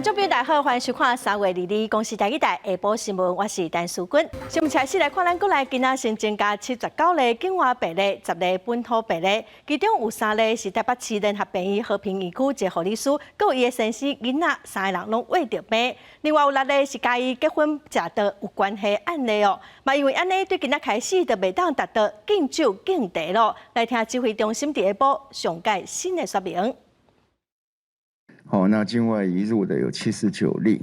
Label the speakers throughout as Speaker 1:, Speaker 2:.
Speaker 1: 观众朋友大家好，欢迎收看3月2日公视台1台下晡新闻，我是陈淑君。新闻开始来看，咱国内今仔新增加79例境外病例，10例本土病例，其中有3例是台北市联合病院和平医区一个护理师，佮有伊的先生囡仔3个人拢胃着病。另外有6例是甲伊结婚食道有关系案例哦，嘛因为安尼对今仔开始就袂当达到敬酒敬茶咯。来听指挥中心伫下晡上届新的说明。
Speaker 2: 好，那境外移入的有79例，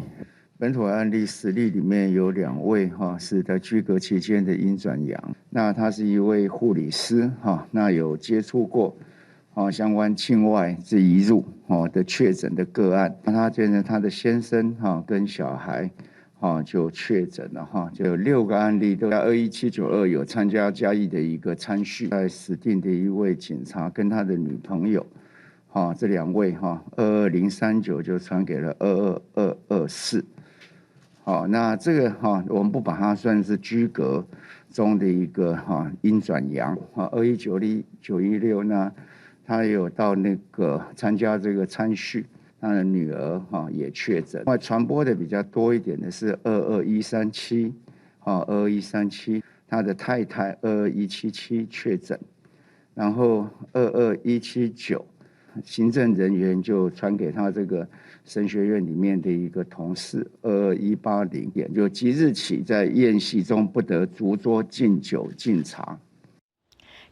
Speaker 2: 本土案例10例里面有2位是在居隔期间的阴转阳，那他是一位护理师那有接触过相关境外之移入的确诊的个案，那他觉得他的先生跟小孩就确诊了就有6个案例都在21792有参加嘉义的一个参叙，在死定的一位警察跟他的女朋友。 这2位22039就传给了22224，那这个我们不把它算是居隔中的一个阴转阳2191916呢，他有到那个参加这个参叙，他的女儿也确诊。另外传播的比较多一点的是22137，22137，他的太太22177确诊，然后22179。 行政人员就传给他这个神学院里面的一个同事22180点，就即日起在宴席中不得逐桌敬酒敬茶。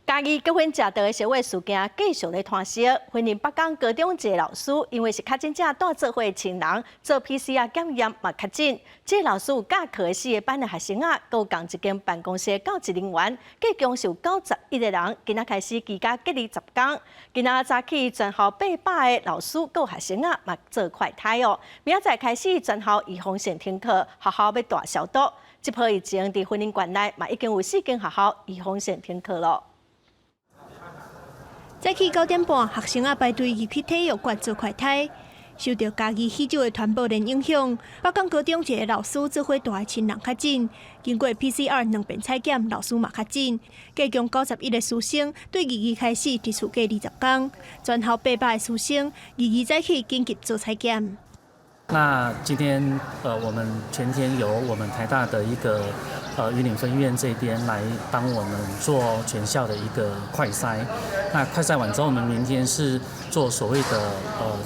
Speaker 1: 嘉义结婚食道的社会事件继续咧传烧，婚姻北港高中一个老师，因为是确诊者带做伙的亲人，做 PCR 检验嘛确诊。这个老师有教课4个班的学生啊，佮共一间办公室的教职人员，计共是有91个人。今仔开始居家隔离10天。今仔早起全校800个老师佮学生啊，嘛做快筛哦。明仔载开始全校以风险停课，学校要大消毒。这波疫情伫婚姻馆内嘛已经有4间学校以风险停课了。
Speaker 3: 早起9点半，学生啊排队入去体育馆做快筛，受到家己喜酒的传播链影响，北港高中一个老师做伙大亲人确诊，经过 PCR 2遍采检，老师嘛确诊，计共91个师生对2开始伫厝隔20天，全校800个师生2早起紧急做采检。
Speaker 4: 那今天我们全天由我们台大的一个云岭分院这边来帮我们做全校的一个快筛。那快筛完之后，我们明天是做所谓的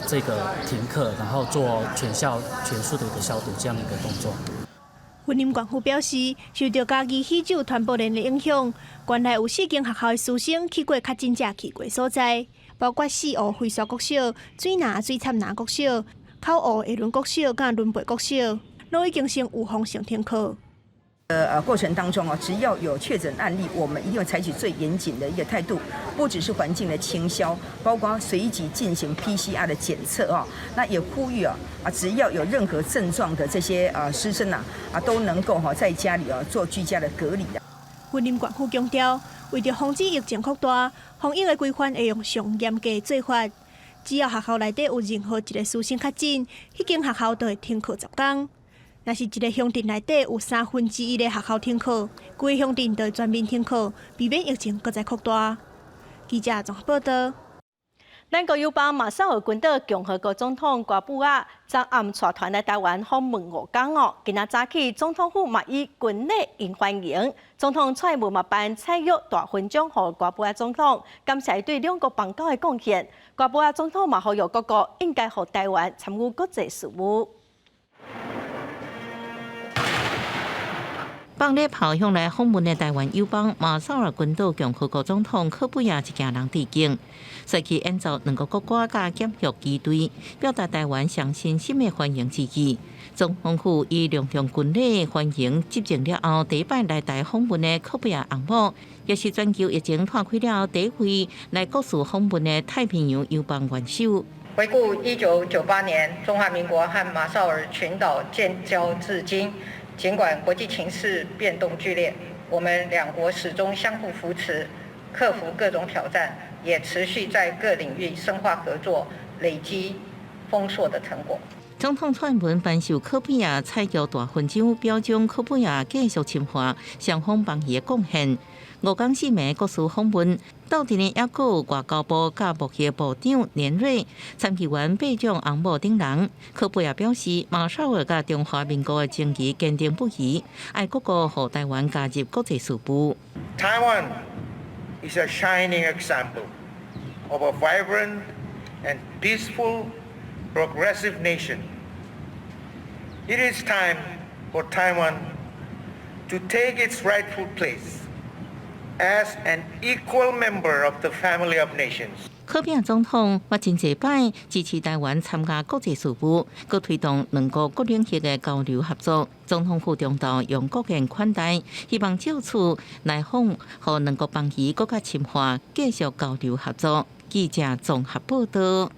Speaker 4: 这个停课，然后做全校全数的一个消毒这样的一个动作。
Speaker 3: 婚姻管府表示，受到家己喜酒传播链的影响，馆内有4间学校的师生去过确诊者去过所在，包括4湖惠沙国小、水南水杉南国小。 口湖下仑国小、甲仑培国小，都已经先有风险停课。
Speaker 5: 过程当中只要有确诊案例，我们一定会采取最严谨的一个态度，不只是环境的清消，包括随即进行 PCR 的检测那也呼吁只要有任何症状的这些师生都能够在家里做居家的隔离的。
Speaker 3: 婚姻管府强调，为了防止疫情扩大，防疫的规范会用上严格的做法。 只要学校内底有任何一个师生确诊，迄间学校都会停课10天。若是一个乡镇内底有1/3的学校停课，规乡镇都会全面停课，避免疫情搁再扩大。记者综合报道。
Speaker 1: 咱国友邦马绍尔群岛共和国总统瓜布亚昨暗带团来台湾访问5天哦。今仔早起，总统府嘛以军内应欢迎，总统蔡文嘛颁蔡约大勋章予瓜布亚总统，感谢对两国邦交的贡献。瓜布亚总统嘛呼吁各国应该予台湾参与国际事务。
Speaker 6: 放咧炮向来访问的台湾友邦马绍尔群岛共和国总统科布亚一家人致敬，随即演奏两个国歌甲检阅机队，表达台湾上深深的欢迎之意。总统府以隆重军礼欢迎接见了后第一摆来台访问的科布亚翁某，也是全球疫情拓开了第一位来国事访问的太平洋友邦元首。
Speaker 7: 回顾1998年中华民国和马绍尔群岛建交至今。 尽管国际情势变动剧烈，我们两国始终相互扶持，克服各种挑战，也持续在各领域深化合作，累积丰硕的成果。
Speaker 6: 总统蔡文颁授科比亚蔡约大勋章，表彰科比亚继续深化双方邦谊的贡献。5港4名国事访问，到伫呢，还有外交部甲贸易部长连瑞、参议员备长洪武等人。科布也表示，马绍尔甲中华民国的情谊坚定不移，爱各国和台湾加入国际事务。
Speaker 8: Taiwan is a shining example of a vibrant and peaceful, progressive nation. It is time for Taiwan to take its rightful place as an equal member of the family of nations.
Speaker 6: 柯比亚总统也真侪摆支持台湾参加国际事务，佮推动两国各领域的交流合作。总统府中道用国宴款待，希望借此来访，和两国邦谊更加深化，继续交流合作。记者综合报道。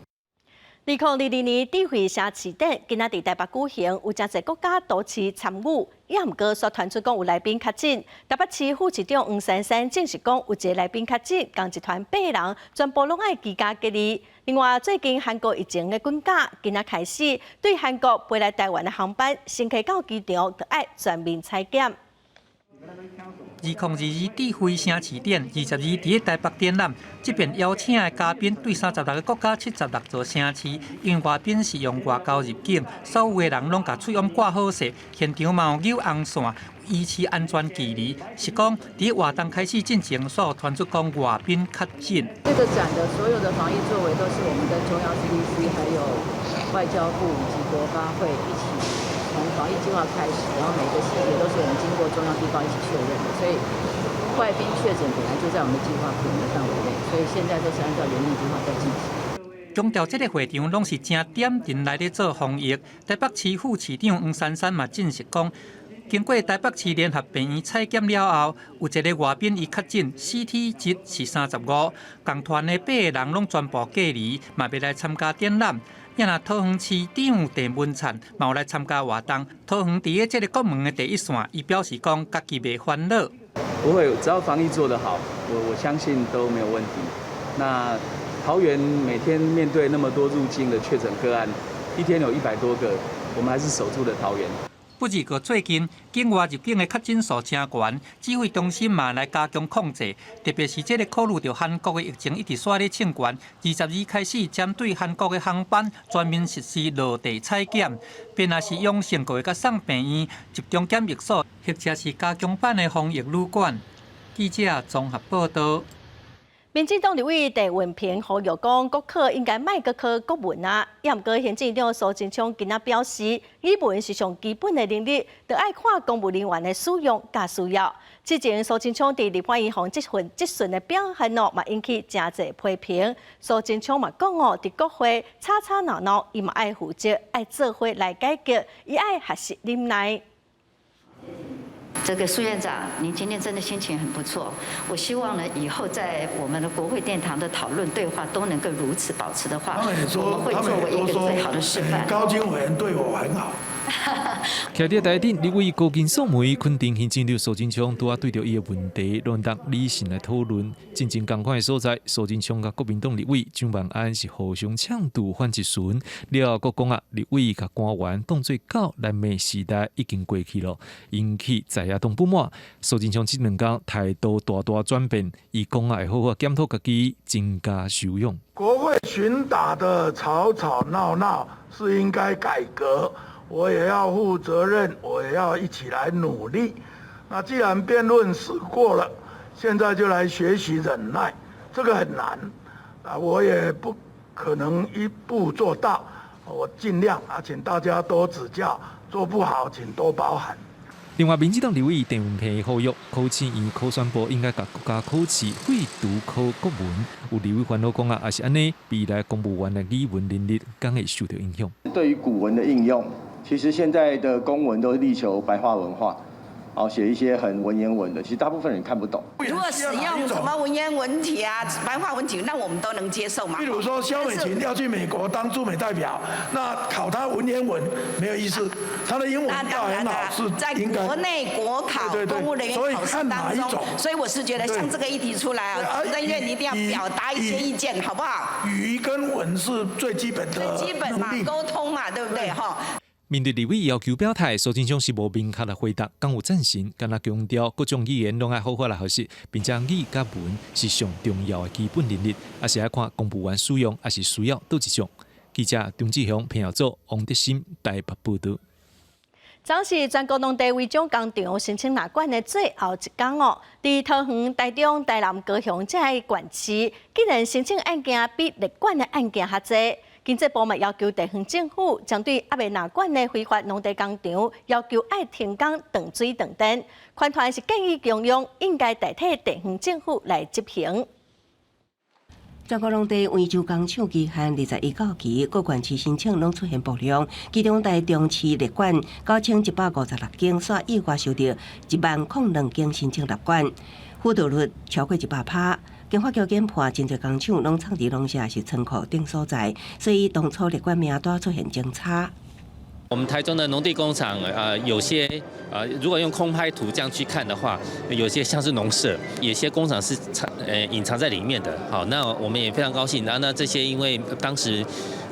Speaker 1: 2022年智慧城市展今仔伫台北举行，有真侪国家都市参与，也毋过却传出讲有来宾确诊。台北市副市长黄珊珊证实讲有一个来宾确诊，共一团8人全部拢爱居家隔离。另外，最近韩国疫情的滚价，今仔开始对韩国飞来台湾的航班，先去到机场就爱全面采检。
Speaker 9: 2022智慧城市展22伫台北展览，这边邀请的嘉宾对36个国家76座城市，因为外宾是用外交入境，所有的人拢甲喙om挂好势，现场嘛有扭红线，维持安全距离。是讲伫活动开始进前，所有传出讲外宾确诊。
Speaker 10: 这个展的所有的防疫作为都是我们跟中央 CDC 还有外交部以及国发会一起。从防疫计划开始，然后每个细节都是我们经过中央地方一起确认的，所以外宾确诊本来就在我们的计划可能的范围内，所以现在都是按照原定计划在进行。
Speaker 9: 强调这个会场拢是正点人来咧做防疫。台北市副市长黄珊珊嘛证实讲，经过台北市联合病院采检了后，有一个外宾伊确诊 ，CT 值是35，共团的8个人拢全部隔离，嘛要来参加展览。也那桃园市长郑文灿嘛有来参加活动。桃园伫个这个国门的第一线，伊表示讲家己袂烦恼。
Speaker 11: 不会，只要防疫做得好，我相信都没有问题。那桃园每天面对那么多入境的确诊个案，一天有100多个，我们还是守住了桃园。
Speaker 9: 不止个最近境外入境的确诊数真悬，指挥中心嘛来加强控制，特别是这个考虑到韩国的疫情一直煞咧升悬，22开始针对韩国的航班全面实施落地采检，便若是用成过甲送病院集中检疫所，或者是加强版的防疫旅馆。记者综合报道。
Speaker 1: 民进党立委郑文平呼吁讲，国考应该莫阁考国文啊。也毋过，行政长苏贞昌今仔表示，语文是上基本的能力，就爱看公务人员的使用甲需要。之前苏贞昌伫立法院方这份质询的表现嘛引起真侪批评。苏贞昌嘛讲伫国会吵吵闹闹，伊嘛爱负责，爱做伙来解决，伊爱学习忍耐。
Speaker 12: 这个苏院长，您今天真的心情很不错。我希望呢，以后在我们的国会殿堂的讨论对话都能够如此保持的话，我们会作为一个最好的示范。
Speaker 13: 高金委员对我很好。
Speaker 14: 徛伫台顶，立委高金素梅肯定行政长苏贞昌拄啊对着伊的问题，论达理性来讨论。真正同款的所在，苏贞昌甲国民党立委蒋万安是互相呛度反一巡。了后，国讲啊，立委甲官员当作狗蓝莓时代已经过去了，引起在野党不满。苏贞昌这2天态度大大转变，伊讲啊会好好检讨家己，增加修养。
Speaker 13: 国会群打的吵吵闹闹是应该改革。我也要负责任，我也要一起来努力。那既然辩论死过了，现在就来学习忍耐，这个很难啊，我也不可能一步做到，我尽量啊，请大家多指教，做不好请多包涵。
Speaker 14: 另外，民进党立委郑文平呼吁考试院考选部应该甲国家考试废除考国文。有立委烦恼讲啊，也是安尼，未来公务员的语文能力敢会受到影响。
Speaker 15: 对于古文的应用。其实现在的公文都力求白话文化，写一些很文言文的，其实大部分人看不懂。
Speaker 16: 如果使用什么文言文体啊、白话文体，那我们都能接受嘛。
Speaker 13: 比如说萧美琴要去美国当驻美代表，那考她文言文没有意思，她的英文要很好，是
Speaker 16: 在国内国考公务人员考试当中，所以我是觉得像这个议题出来啊，行政院一定要表达一些意见，好不好？
Speaker 13: 语跟文是最基本的，
Speaker 16: 最基本嘛，沟通嘛，对不对哈？
Speaker 14: 面对立委要求表态，苏贞昌是无明确来回答，敢有赞成，敢若强调各种语言拢爱好好来学习，并且语甲文是上重要的基本能力，也是要看公务员使用，也是需要倒一种。记者张志雄、平遥组、王德新台北报道。
Speaker 1: 昨是全国农地违章工厂申请纳管的最后一天哦，伫桃园、台中、台南、高雄这些县市，竟然申请案件比立管的案件较侪。经济部门要求地方政府将对还未纳管的非法农地工厂要求爱停工、断水断电。款团是建议中央应该代替地方政府来执行。
Speaker 17: 全国农地违章工厂期限21到期，各县市申请拢出现爆量，其中台中市立管9156间，煞意外收到10002间申请纳管，辅导率超过100%。经法局检破，真侪工厂拢藏伫农舍是仓库等所在，所以当初立管名单出现争差。
Speaker 18: 我们台中的农地工厂，有些如果用空拍图这样去看的话，有些像是农舍，有些工厂是隐藏在里面的。好，那我们也非常高兴。然后呢，这些因为当时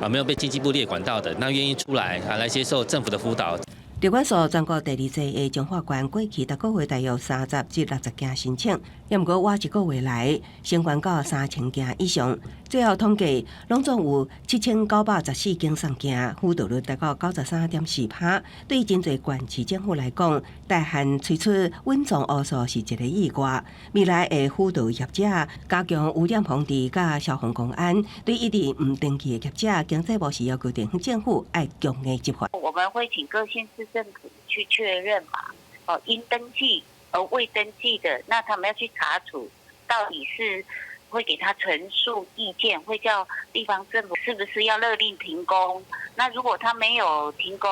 Speaker 18: 没有被经济部列管到的，那愿意出来来接受政府的辅导。
Speaker 17: 立管所全国第2届的中法官过去逐个月大约30至60件申请，也毋过我一个月来升悬到3000件以上。最后统计拢总有7914件送件，辅导率达到93.4%。对真侪县市政府来讲，大汉推出稳重乌素是一个意外。未来会辅导业者加强污染防治甲消防公安，对一直唔登记的业者，经济部是要求地方政府爱强硬执法。
Speaker 19: 我们会请各县市政府去确认嘛，应登记而未登记的，那他们要去查处，到底是会给他陈述意见，会叫地方政府是不是要勒令停工？那如果他没有停工，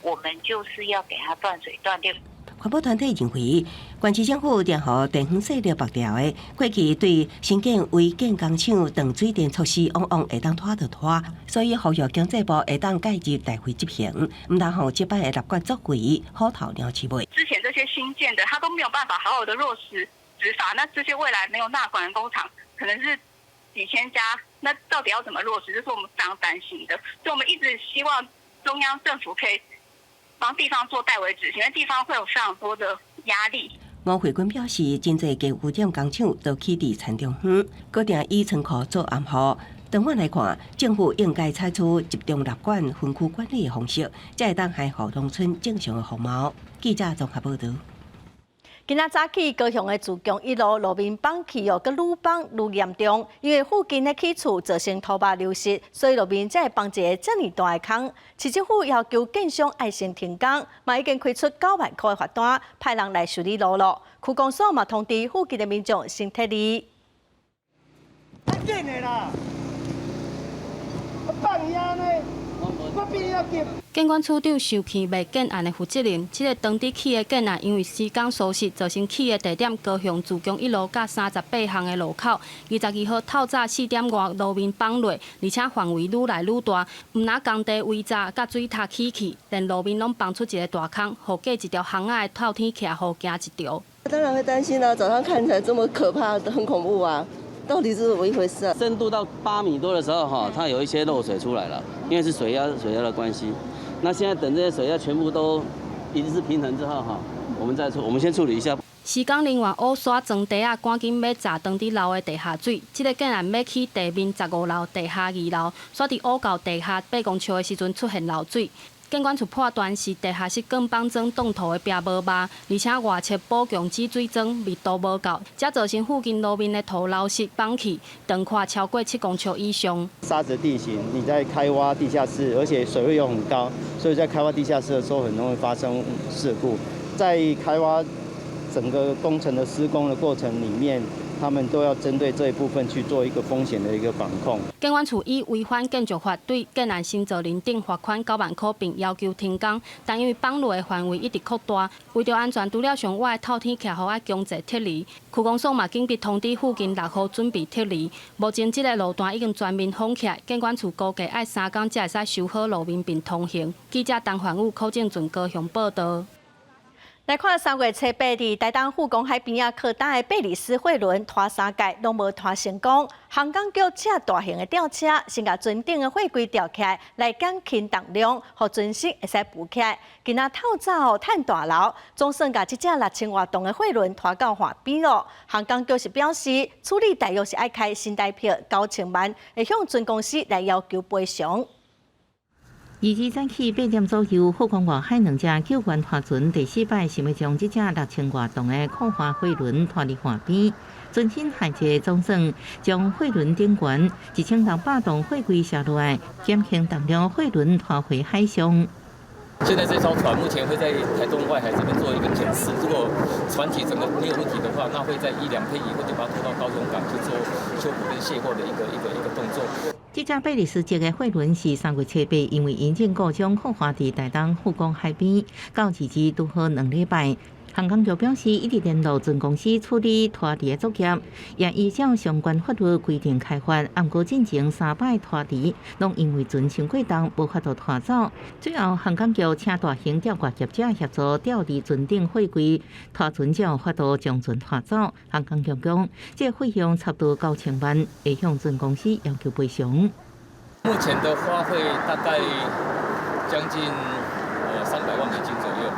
Speaker 19: 我们就是要给他断水断电。
Speaker 17: 环保团体认为，县市政府联合地方势力绑条的，过去对新建违建工厂断水电措施往往会当拖就拖，所以呼吁经济部会当介入来回执行，唔通让这摆的立管作为虎头鸟鼠尾。
Speaker 20: 之前这些新建的，他都没有办法好好的落实执法，那这些未来没有纳管的工厂，可能是几千家，那到底要怎么落实？这是我们非常担心的。所以我们一直希望中央政府可以帮地方做代为执行，因为地方会有非常多的压力。
Speaker 17: 吴慧君表示，真侪嘅污染工厂都起伫田中远，固定以仓库做暗号。长远来看，政府应该采取集中纳管、分区管理的方式，才会当害互农村正常的服务。记者综合报道。
Speaker 1: 今仔早起，高雄的自强1路路面绑起哦，佮愈绑愈严重，因为附近的起厝造成土木流失，所以路面才会绑一个这么大的坑。市政府要求建商爱先停工，嘛已经开出9万块的罚单，派人来修理路路。区公所嘛通知附近的民众先撤离。
Speaker 21: 太紧的啦！我放遐呢，我比你要紧。
Speaker 22: 监管处长受气未建案的负责人，这个当地起的建案因为施工疏失，造成起的地点高雄自强1路甲38巷的路口，22号透早4点外路面绑落，而且范围愈来愈大，毋拿工地围闸甲水塔起去，连路面拢绑出一个大坑，互过一条巷仔的透天徛好行一条。
Speaker 23: 当然会担心啊，早上看起来这么可怕，很恐怖啊。到底是怎么一回事啊？
Speaker 24: 深度到8米多的时候，它有一些漏水出来了，因为是水压的关系。那现在等这些水压全部都一致平衡之后，我们先处理一下。
Speaker 22: 施工人员乌刷装地啊，赶紧要炸当地楼的地下水。这个建案要起地面15楼、地下2楼，煞伫乌到地下8公尺的时阵出现漏水。监管处判断是地下室钢板砖冻土的壁无密，而且外侧补强止水桩密度无够，才造成附近路面的土流失绑起，长宽超过7公尺以上。
Speaker 25: 沙质地形，你在开挖地下室，而且水位又很高，所以在开挖地下室的时候很容易发生事故。在开挖整个工程的施工的过程里面，他们都要针对这一部分去做一个风险的一个管控。
Speaker 22: 监管处以违反建筑法对建案新造人定罚款9万块，并要求停工。但因为绑路的范围一直扩大，为着安全，除了上外透天徛互要强制撤离，区公所嘛紧逼通知附近6户准备撤离。目前这个路段已经全面封起来，监管处估计要3天才会使修好路面并通行。记者陈焕武、柯正俊高雄报道。
Speaker 1: 来看3月初8日，台东富港海边啊靠单的贝里斯货轮拖3届拢无拖成功，航港局这大型的吊车先甲船顶的货柜吊起来，来减轻重量，互船身会使浮起来。今仔透早趁大楼，总算甲这只6000多吨的货轮拖到岸边咯。航港局是表示，处理大约是爱开新台票9000万，会向船公司来要求赔偿。
Speaker 6: 22早起8点左右，富港外海2只救援拖船第4摆想要将这只6000多吨的矿化货轮拖入岸边，船身海界总算将货轮顶悬1600吨货柜卸落来，减轻重量货轮拖回海上。
Speaker 2: 现在这艘船目前会在台东外海这边做一个检视，如果船体整个没有问题的话，那会在1-2天以后就把它拖到高雄港去做修补跟卸货的一个动作。
Speaker 6: 这只贝里斯级的货轮是3月初8因为引进故障靠划伫台东富港海边，到日子拄好2礼拜。航港局表示，一直联络船公司处理拖离的作业，也依照相关法律规定开发。不过进前3摆拖离，拢因为船伤过重，无法度拖走。最后，航港局请大型吊挂业者协助吊离船顶货柜，拖船才有法度将船拖走。航港局讲，这费用差不多9000万，会向船公司要求赔偿。
Speaker 2: 目前的花费大概将近300万美金左右。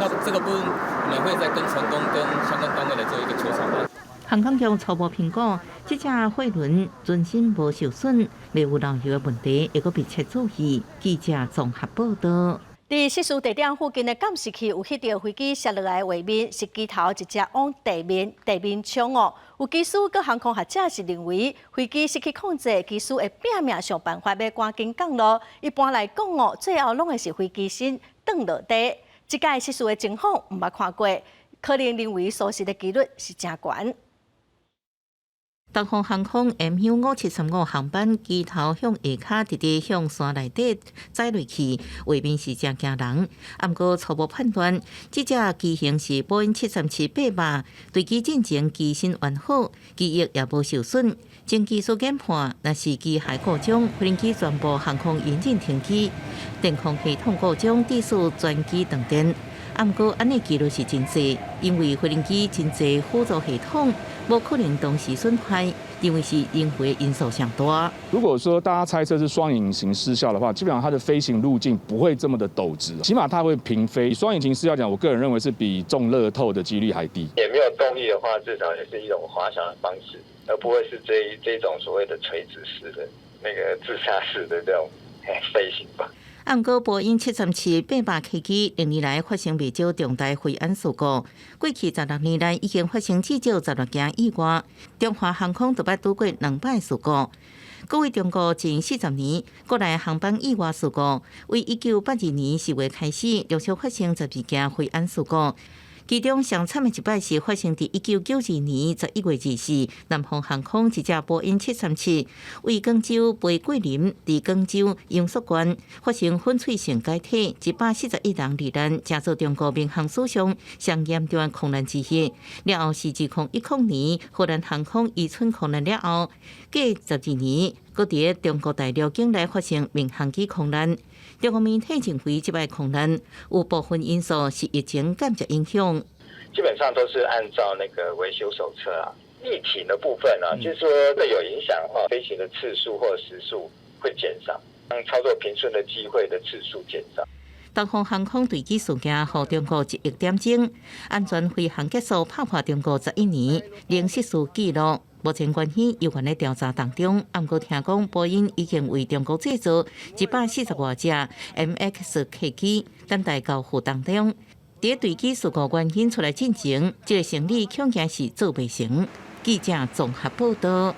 Speaker 2: 那这个部分我们会再跟船东跟相关单位来做一个求偿吧。
Speaker 6: 航港局初步评估，这只货轮船身无受损，未有漏油的问题，会阁被切注意。记者综合报道。
Speaker 1: 伫失事地点附近的监视器有翕到飞机摔落来的画面，是机头一只往地面冲哦。有技师佮航空学者是认为，飞机失去控制，技师会拼命想办法要赶紧降落。一般来讲哦，最后拢会是飞机身转落地。这届失事的情况唔捌看过，可能认为疏失的几率是真悬。
Speaker 6: 东方航空 MU5735 航班机头向下骹直直向山内底载落去，画面是真惊人。不过初步判断，这只机型是波音737-800，对机进前机身完好，机翼也无受损。经技术研判，若是机械故障，飞行机全部航空引擎停机，电控系统故障，致使全机断电。不过，安尼几率是真济，因为飞行机真济辅助系统，无可能同时损坏，因为是人为因素上大。
Speaker 3: 如果说大家猜测是双引擎失效的话，基本上它的飞行路径不会这么的陡直，起码它会平飞。双引擎失效讲，我个人认为是比中乐透的几率还低。
Speaker 4: 也没有动力的话，至少也是一种滑翔的方式，而不会是这种所谓的垂直式的那个自杀式的这种飞行吧。
Speaker 6: 不过，波音737-800客机历年来发生未少重大飞安事故。过去16年来，已经发生至少16件意外。中华航空就捌拄过2摆事故。各位中国近40年国内航班意外事故，为1982年4月开始，陆续发生12件飞安事故。其中上惨的一摆是发生伫1992年11月24，南方航空一架波音737为广州飞桂林，伫广州永寿县发生粉碎性解体，141人罹难，加做中国民航史上上严重的空难之一。了后是2010年荷兰航空渔村空难了后，隔12年，搁伫中国大陆境内发生民航机空难。中国媒体认为，这摆空难有部分因素是疫情间接影响。
Speaker 4: 基本上都是按照那个维修手册啊，疫情的部分啊，就是说会有影响的话，飞行的次数或者时数会减少，让操作平顺的机会的次数减少。
Speaker 6: 东方航空对机事件互中国1亿点钟，安全飞行结束拍破中国11年零失事记录。目前关系有关的调查当中，不过听讲波音已经为中国制造140多架 MX 客机等待交付当中。在对机事故原因出来进前，这个行李恐惊是做袂成。记者综合报道。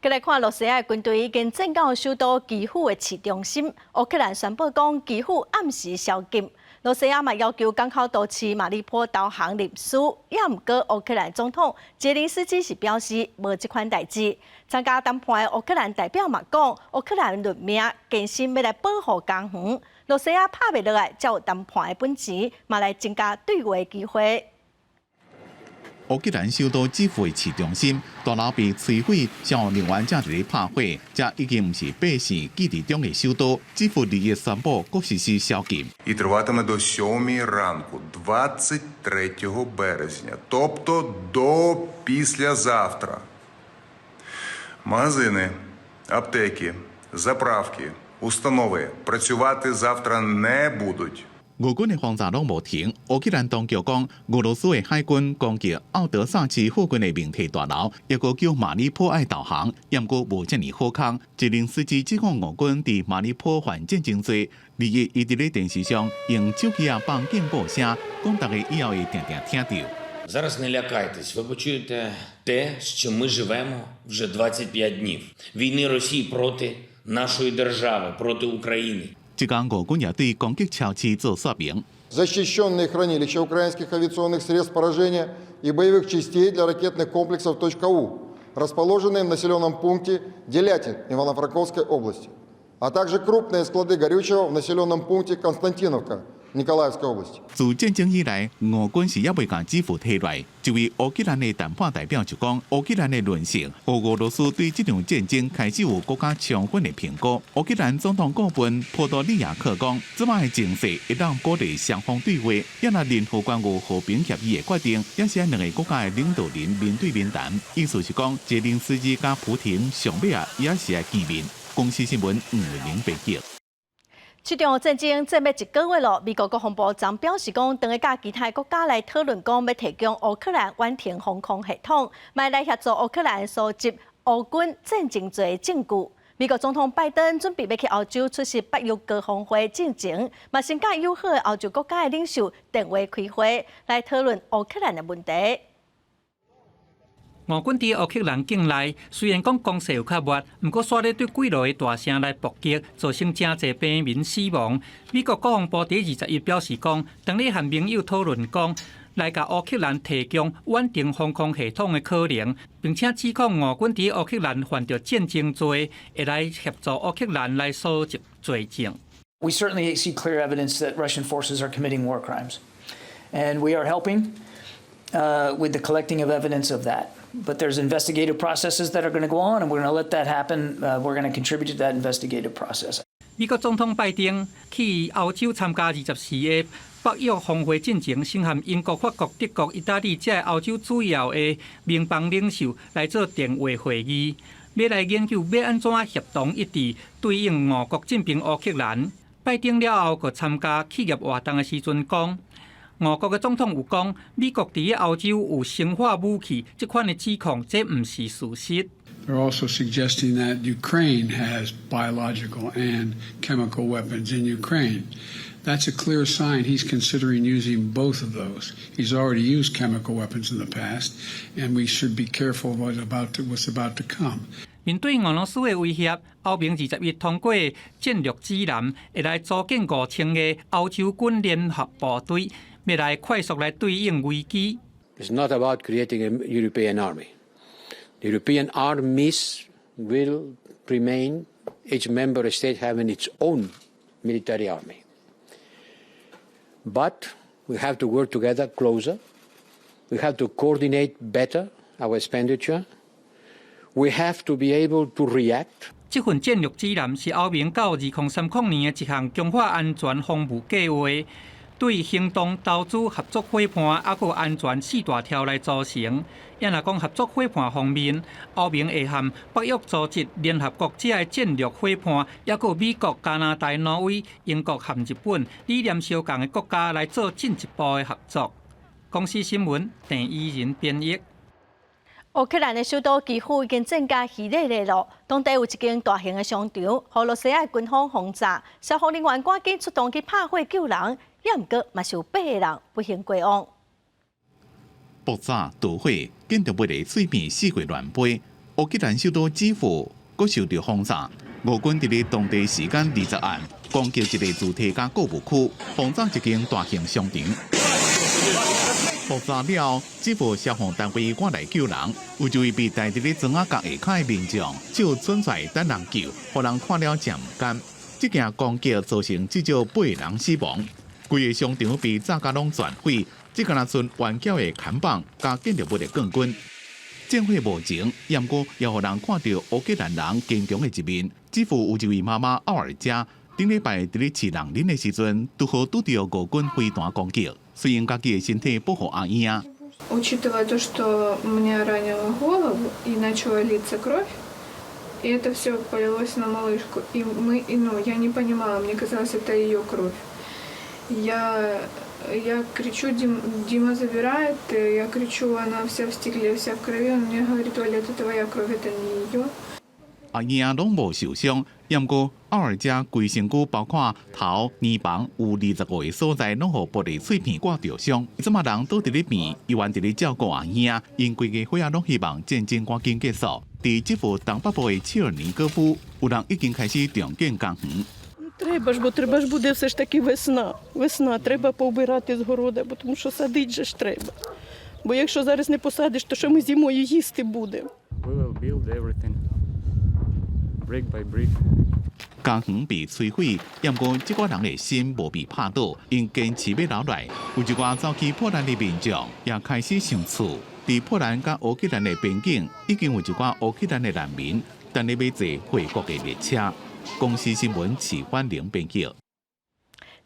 Speaker 1: 再来看罗西亚军队已经进到首都基辅的市中心，乌克兰宣布讲基辅暗时宵禁。罗西亚嘛要求港口都市马里坡投降入苏，也毋过乌克兰总统泽连斯基是表示无这款代志。参加谈判的乌克兰代表嘛讲，乌克兰论命坚信要来保护家园。罗西亚拍袂落来，才有谈判的本钱，嘛来增加对话机会。
Speaker 5: 乌克兰首都基辅的市中心，大楼被摧毁，消防人员正伫咧拍火，这已经唔是百姓记忆中的首都。基辅2日宣布各实施宵禁。
Speaker 7: І триватиме до 7 ранку, 23 березня, тобто до післязавтра. Магазини, аптеки, заправки, установи працювати завтра не будуть.
Speaker 5: 俄军的轰炸拢无停。乌克兰当局讲，俄罗斯的海军攻击奥德萨市附近的明体大楼，也个叫马里坡爱导航，也过无遮尔好康。一名司机指控俄军伫马里坡犯战真多。2日，伊伫咧电视上用手机放警报声，讲大家以后会定定听到。
Speaker 8: Зараз не лякайтесь, ви почуєте те, що ми живемо вже 25 днів. Війни Росії проти нашої держави, проти України.
Speaker 5: 这讲俄军也对攻击桥市做说明。
Speaker 10: Защищенные хранилища украинских авиационных средств поражения и боевых частей для ракетных комплексов .У, расположенные в населенном пункте Делятин Ивано-Франковской области, а также крупные склады горючего в населенном пункте Константиновка Николаевской области.
Speaker 5: 自战争以来，俄军是也未将基辅摕落。一位乌克兰的谈判代表就讲，乌克兰的论性，俄罗斯对这场战争开始有更加充分的评估。乌克兰总统顾问波多利亚克讲，这摆的情势一旦鼓励双方对话，也若任何关于和平协议的决定，也是两个国家的领导人面对面谈。意思是讲，泽连斯基加普廷上尾也是来见面。公司新闻5名北京。
Speaker 1: 这场战争这要1个月了，美国国防部昨表示讲，等下甲其他国家来讨论讲，要提供乌克兰远程防空系统，来协助乌克兰收集乌军战争罪证据。美国总统拜登准备要去欧洲出席北约高峰会进前，嘛先甲友好的欧洲国家的领袖电话开会，来讨论乌克兰的问题。
Speaker 9: 俄军伫乌克兰境内，虽然讲攻势有较弱，不过煞咧对几路的大城来伏击，造成真侪平民死亡。美国国防部第21表示讲，当咧和盟友讨论讲，来甲乌克兰提供远程防空系统的可能，并且指控俄军伫乌克兰犯着战争罪，会来协助乌克兰来收集罪证。
Speaker 11: We certainly see clear evidence that Russian forces are committing war crimes, and we are helping with the collecting of evidence of that. But there's investigative processes that are going to go on, and we're going to let that happen. We're going to contribute to that investigative process.
Speaker 9: 美国总统拜登去欧洲参加24个北约峰会进前，先和英国、法国、德国、意大利这些欧洲主要的盟邦领袖来做电话会议，要来研究要安怎协同一致对应俄国进兵乌克兰。拜登了后，佮参加企业活动的时阵讲。俄国嘅总统有讲，美国伫歐洲有生化武器，这款嘅指控，这唔是事實。
Speaker 26: They're also suggesting that Ukraine has biological and chemical weapons in Ukraine. That's a clear sign he's considering using both of those. He's already used chemical weapons in the past, and we should be careful what's about to come.
Speaker 9: 面对俄羅斯的威脅，歐盟21通過戰略指南，會來組建5000個歐洲軍聯合部隊。要來快速來對應危機。
Speaker 27: It's not about creating a European army. The European armies will remain, each member state having its own military army. But we have to work together closer. We have to coordinate better our expenditure. We have to be able to react.
Speaker 9: 這份戰略指南是歐盟到2030年的一項強化安全防務計劃。對行動、投資、合作伙伴，還有安全4大條來組成。也若講合作伙伴方面，歐盟會和北約組織、聯合國這些戰略伙伴，也有美國、加拿大、挪威、英國和日本理念相同的國家來做進一步的合作。公司新聞鄭依仁編譯。
Speaker 1: 烏克蘭的首都基輔已經增加激烈的路，當地有一間大型的商場，俄羅斯嘅軍方轟炸，消防人員趕緊出動去拍火救人。也毋過，嘛是有8個人不幸過往。
Speaker 5: 爆炸、盜火，建築物的碎片四過亂飛。烏克蘭首都基輔閣受到轟炸，俄軍伫咧當地時間20暗攻擊一個住宅加購物區，轟炸一間大型商場。爆炸了後，基輔消防單位趕來救人，有一位被帶佇咧磚仔角下骹的民眾，只有存在等人救，互人看了真唔甘。這件攻擊造成至少8個人死亡。規個商場被炸甲攏全毀，只敢若剩完缴的看板加建筑物的冠军。战火无情，不过也互人看到乌克兰人坚强的一面。支付有一位妈妈奥尔加，顶礼拜伫咧饲人囡的时阵，拄好拄到俄军飞弹攻击，虽然家己的身体保护阿兄。
Speaker 12: Учитывая то, что мне ранило голову и начала литься кровь, и это все полилось на малышку, я не понимала, мне казалось, это ее кровь. Я кричу, Дима забирает, я кричу, она вся в стекле, вся в крови, он мне говорит, Оля, это твоя кровь, это не ее.
Speaker 5: 阿兄拢无受伤，不过奥尔加规身躯包括头、耳房有25个所在，拢互玻璃碎片刮着伤。这么人倒伫咧病，医院伫咧照顾阿兄，因规家伙仔拢希望战争赶紧结束。伫即副东北部的切尔尼戈夫，有人已经开始重建工园。
Speaker 13: Треба ж буде все ж таки весна. Весна, треба повбирати з города, тому що садити же ж треба. Бо якщо зараз не посадиш, то що ми зимою їсти будемо?
Speaker 14: We will build everything, brick by brick.
Speaker 5: 工园被摧毁，不过这个人的心无被拍倒，因坚持要留来。有一寡早期波兰的民众也开始上厝。伫波兰甲乌克兰的边境，已经有一寡乌克兰的难民等咧要坐回国的列车。公司新闻市反零编辑。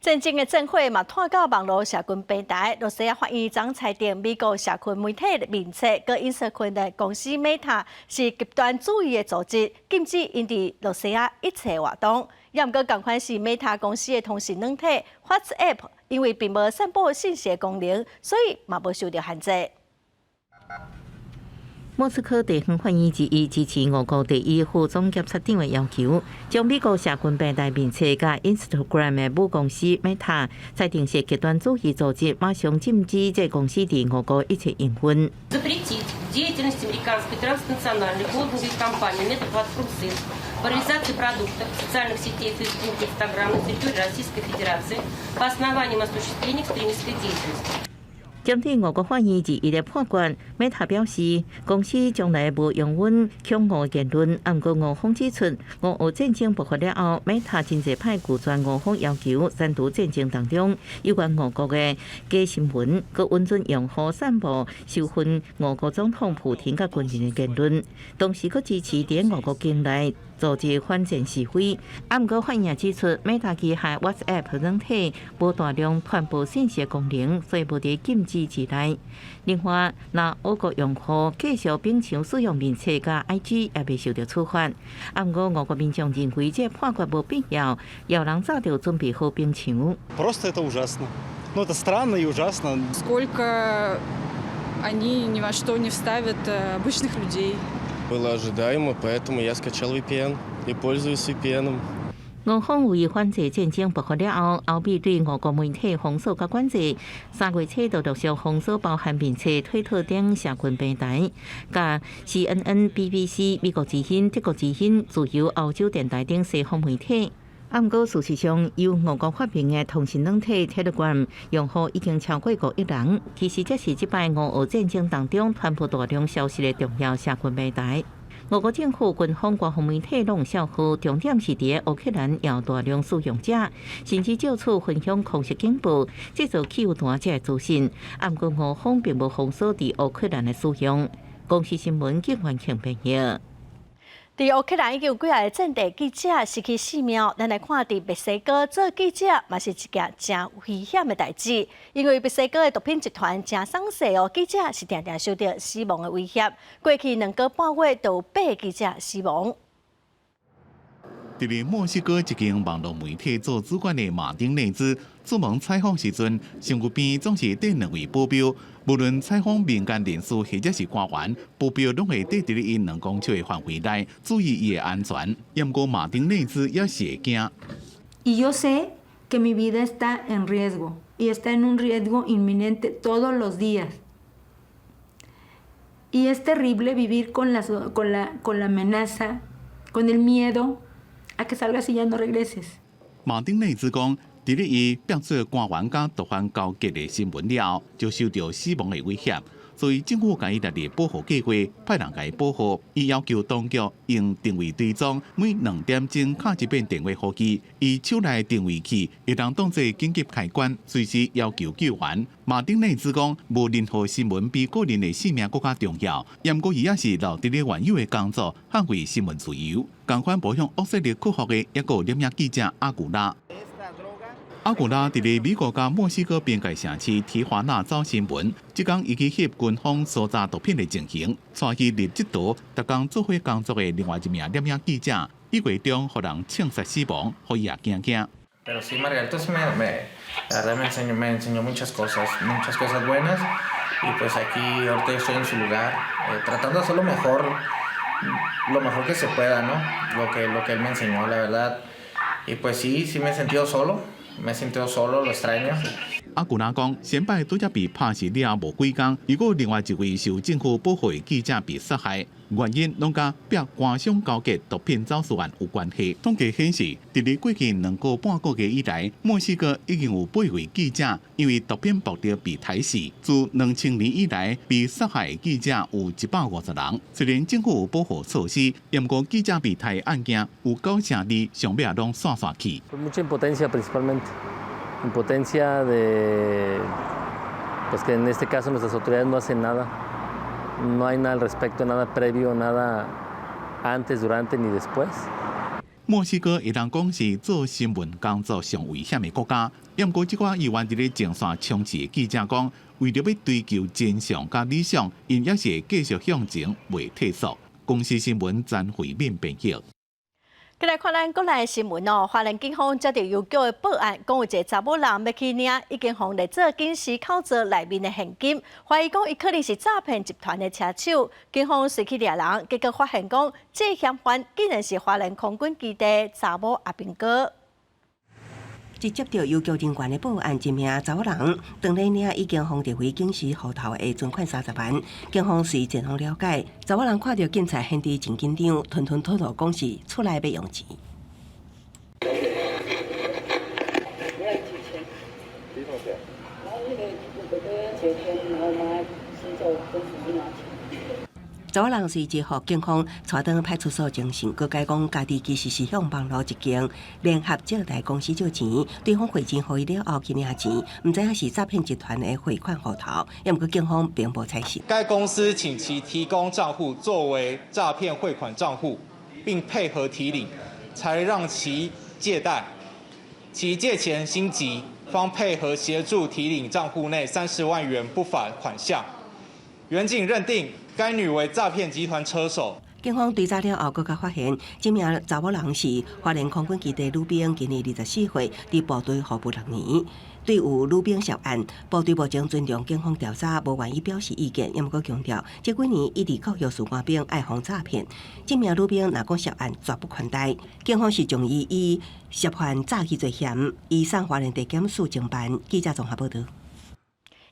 Speaker 1: 战争的战火嘛，拖到网络社群平台。罗西亚法院昨裁定，美国社群媒体名册佮隐私权的公司 Meta 是极端主义的组织，禁止因伫罗西亚一切活动。也毋过，同款是 Meta 公司的通讯软体 WhatsApp， 因为并无散布信息的功能，所以嘛无受到限制。
Speaker 6: 莫斯科地方法院之一支持俄国第一副总检察长的要求，将美国社群平台名册甲 Instagram 的母公司 Meta 裁定是极端主义组织，马上禁止这公司伫俄国一切营运。
Speaker 15: Запретить деятельность американской транснациональной холдинговой компании Meta-Platforms по реализации продуктов социальных сетей Facebook и Instagram на территории Российской Федерации по основаниям осуществления экстремистской деятельности.
Speaker 6: 针对俄国法院之一的判决 ，Meta 表示，公司将来无用阮恐俄言论。不过俄方指出，俄乌战争爆发了后 ，Meta 真侪派拒绝俄方要求，煽动战争当中有关俄国的假新闻，佮允准用户散布受训俄国总统普京甲军人的言论，同时佮支持伫俄国境内组织反战示威。不过法院指出 ，Meta 旗下 WhatsApp 软体无大量传播信息功能，所以无伫禁止之内。另外，若俄国用户继续秉承使用名册甲 IG， 也未受到处罚。不过俄国民众认为这判决无必要，有人早就准备好兵场。
Speaker 16: Просто это ужасно. Ну, это странно и ужасно.
Speaker 18: Сколько они ни во что не вставят обычных людей.
Speaker 16: Было ожидаемо, поэтому я скачал VPN и пользуюсь VPN.
Speaker 6: 俄方为反制战争爆发了后，欧美对俄国媒体封锁甲管制。3月初就陆续封锁包含名册、推特等社群平台，甲 CNN、BBC、美国之音、德国之音、自由欧洲电台等西方媒体。不过，事实上，由俄国发明的通讯软体 Telegram 用户已经超过5亿人。其实，这是这摆俄乌战争当中传播大量消息的重要社群平台。俄国政府、军方、官方媒体拢笑话，重点是伫乌克兰有大量使用者，甚至借此分享空袭警报，制造汽油弹这资讯。不过，俄方并无封锁伫乌克兰的使用。公司新闻警方评评价。
Speaker 1: 伫乌克兰已经有几个战地记者失去性命，咱来看伫墨西哥做记者嘛是一件真危险的代志，因为墨西哥的毒品集团真丧势哦，记者是常常受到死亡的威胁。过去2个半月都有8个记者死亡。
Speaker 5: 伫咧墨西哥一间网络媒体做主管的马丁内兹，出门采访时阵，身躯边总是缀2位保镖。无论采访民间人士或者是官员，保镖拢会缀伫咧因2公尺的范围内，注意伊的安全。不过马丁内兹也是会惊。
Speaker 19: Y yo sé que mi vida está en riesgo y está en un riesgo inminente todos los días. Y es terrible vivir con la amenaza, con el miedo a que salgas y ya no regreses.
Speaker 5: 马丁内兹讲，伫咧伊变做官员甲毒贩交结的新闻了后，就受到死亡的威胁。所以政府甲伊列入保护计划，派人甲伊保护。伊要求当局用定位追踪，每2点钟敲一遍电话呼机，伊手内定位器会当当作紧急开关，随时要求救援。马丁内指讲，无任何新闻比个人的性命更加重要。不过，伊也是留伫咧原有的工作，捍卫新闻自由。共款步向恶势力克服的，也有摄影记者阿古拉。阿古拉伫咧美国甲墨西哥边界城市提华纳找新闻，即天伊去翕军方搜查毒品的情形，带去入职岛，逐工做伙工作的另外一名摄影记者，意外中互人枪杀死亡，互伊也惊惊。
Speaker 17: Pero sí, Margarito sí la verdad me enseñó muchas cosas buenas y pues aquí ahorita estoy en su lugar, tratando de hacer lo mejor que se pueda, ¿no? Lo que él me enseñó, la verdad. Y pues sí me he sentido solo, lo extraño.
Speaker 5: 阿古拉讲，前摆拄则被拍死了无几天，如果另外一位受政府保护的记者被杀害，原因拢甲别官商勾结毒品走私案有关系。统计显示，伫咧过去2个半个月以来，墨西哥已经有8位记者因为毒品目的被杀死。自2000年以来，被杀害的记者有150人。虽然政府有保护措施，不过记者被杀的案件有9成2上尾拢散去。
Speaker 20: Impotencia de pues que en este caso nuestras autoridades no hacen nada, no hay nada al respecto, nada previo, nada antes, durante ni después.
Speaker 5: 墨西哥会当讲是做新闻工作上危险的国家，不过这寡议员伫咧前线冲刺的记者讲，为了要追求真相甲理想，因也是会继续向前，未退缩。公司新闻詹慧敏编辑。
Speaker 1: 再来看咱国内新闻哦，华人警方接到邮局的报案，讲有一个查某人要去领已经放在做警示口罩内面的现金，怀疑讲伊可能是诈骗集团的车手。警方随去抓人，结果发现讲这嫌犯竟然是华人空军基地查某阿兵哥。
Speaker 21: 一接到邮局人员的报案，一名查某人当日领已经放伫非警示户头的存款30万。警方随前方了解，查某人看到警察现伫真紧张，吞吞吐吐讲是出来要用钱。查某人随即互警方带到派出所侦讯，佮解讲家己其实是向网络一间联合借贷公司借钱，对方汇钱互伊了后去领钱，唔知影是诈骗集团的汇款户头，也毋过警方并无采信。
Speaker 22: 该公司请其提供账户作为诈骗汇款账户，并配合提领，才让其借贷。其借钱心急，方配合协助提领账户内30万元不法款项。原警认定该女为诈骗集团车手。
Speaker 21: 警方追查了后，更加发现，这名查某人是花莲空军基地女兵，今年24岁，伫部队服务6年。对有女兵涉案，部队目前尊重警方调查，无愿意表示意见，也毋过强调，这几年一直教育士官兵爱防诈骗。这名女兵若讲涉案，绝不宽待。警方是将伊以涉犯诈欺罪嫌移送花莲地检署侦办。记者综合报道。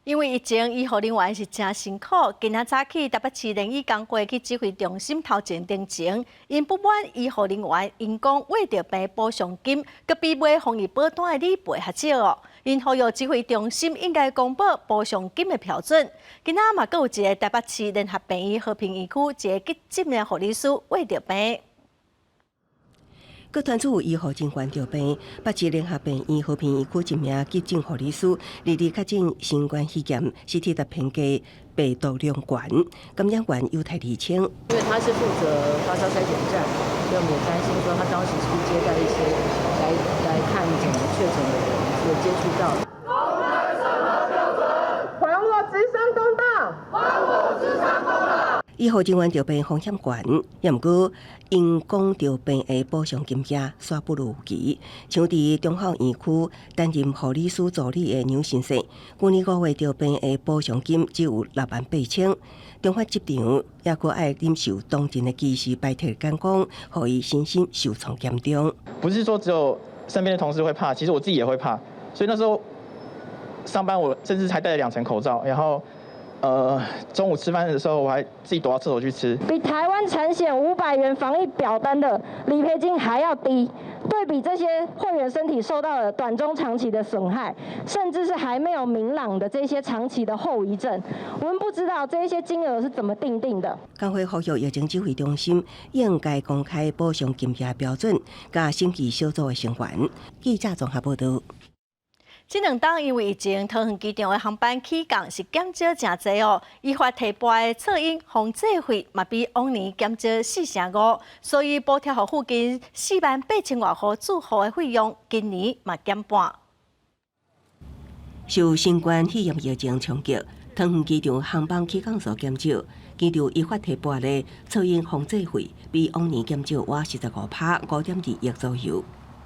Speaker 1: 因为疫情，医护人员是真辛苦。今仔早起，台北市联谊工会去指挥中心头前登前，因不满医护人员因讲为着赔补偿金，佮比买防疫保单的理赔较少哦。因呼吁指挥中心应该公布补偿金的标准。今仔嘛，佮有一个台北市联合病院和平医区一个急诊的护理师为着赔。
Speaker 21: 各传出有医护人员着病，北市联合病院和平医区一名急诊护理师日确诊新冠肺炎，CT 值偏低，病毒量高，感染源犹太厘清。
Speaker 23: 因为他是负责发烧筛检站，所以我们也担心说他当时是不是接待一些来看诊的确诊的人有接触到。
Speaker 24: 还我职场公道！还我职场公道！
Speaker 21: 医护人员着病风险悬，也毋过因讲着病的补偿金额煞不如期。像伫中校院区担任护理师助理的牛先生，去年5月着病的补偿金只有68000。中法执场也阁爱忍受当前的技师白铁干工，互伊身心受创严重。
Speaker 25: 不是说只有身边的同事会怕，其实我自己也会怕。所以那时候上班，我甚至还戴了2层口罩，然后。中午吃饭的时候，我还自己躲到厕所去吃。
Speaker 24: 比台湾产险500元防疫表单的理赔金还要低，对比这些会员身体受到了短中长期的损害，甚至是还没有明朗的这些长期的后遗症，我们不知道这些金额是怎么定的。
Speaker 21: 工会呼吁疫情指挥中心应该公开补偿金额标准，甲审计小组的成员。记者综合报道。
Speaker 1: 这2天因为疫情，桃园机场的航班起降是减少真侪哦。依法提拨的测验防治费嘛比往年减少4成5，所以补贴予附近48000外户住户的费用，今年嘛减半。
Speaker 21: 受新冠肺炎疫情冲击，桃园机场航班起降数减少，机场依法提拨的测验防治费比往年减少约45%，5.2亿左右。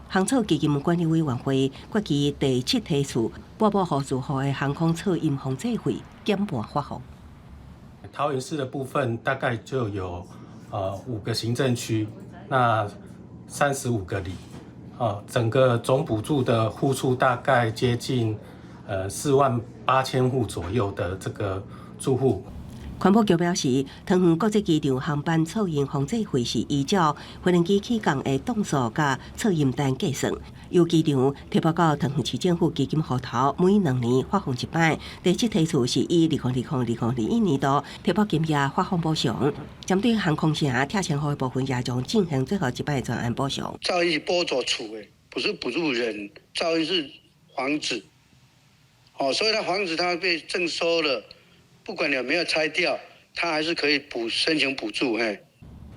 Speaker 21: 航测基金管理委员会决议第7批次拨予住户的航空测验防治费减半发放。
Speaker 2: 桃园市的部分大概就有5个行政区，那35个里，整个总补助的户数大概接近48000户左右的这个住户。
Speaker 21: 环保局表示，桃园国际机场航班测验防治费是依照飞行机起降的栋数甲测验单计算，由机场提拨到桃园市政府基金户头，每2年发放1摆。第7批次是以2020-2021年度提拨金额发放补偿，针对航空城拆迁户的部分，也将进行最后1摆专案补偿。
Speaker 3: 噪音是补助厝的，不是补助人，噪音是房子，所以它房子它被征收了。不管你有没有拆掉，他还是可以申请补助。